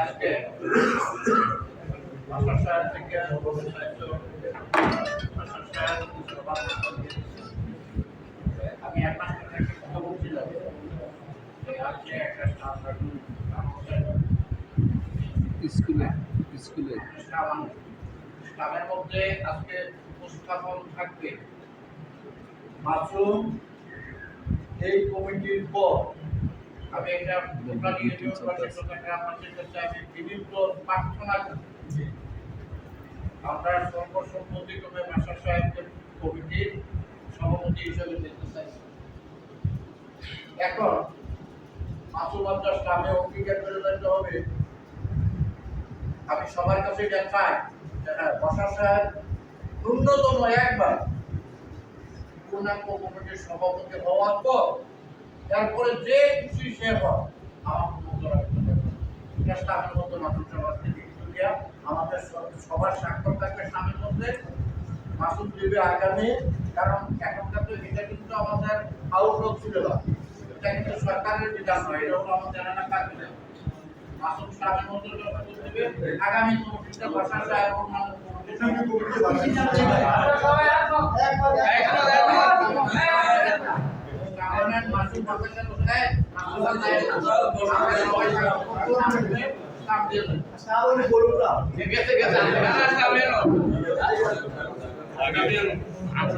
আজকে বাসার সাহেব থেকে আমি এক মাস থেকে কথা বলছিলাম আজকে একটা স্কুলে স্টাফের মধ্যে আজকে উপস্থাপন থাকবে মাসুম এই কমিটির পর আমি এটা আপনাদের কাছে আমি বিভিন্ন প্রার্থনা করছি আমরা সর্বসম্মতিক্রমে মাস্টার সাহেবকে কমিটির সভাপতি হিসেবে দেখতে চাই। এখন মাসুম আব্বাস নামে অঙ্গীকার করে দিতে হবে। আমি সবার কাছে এটা চাই যে হ্যাঁ মাস্টার সাহেব ন্যূনতম একবার পূর্ণাঙ্গ কমিটির সভাপতি হওয়ার পর তারপরে যে কিছু সে হয় আমার মতো রাখতে হবে। এটা স্টাফের মতো মাসুম সবার থেকে আমাদের সবার স্বাক্ষর থাকবে স্বামীর মধ্যে মাসুম দিবে আগামী, কারণ এখনকার তো এটা কিন্তু আমাদের আউটলুক ছিল না, এটা কিন্তু সরকারের বিধান নয়, এটা হলো আমাদের এলাকার বিধান। মাসুম স্বামীর মধ্যে দিবে আগামী কমিটিটা বাসা যায় এবং মাসুম বাসার কোথায় গেছে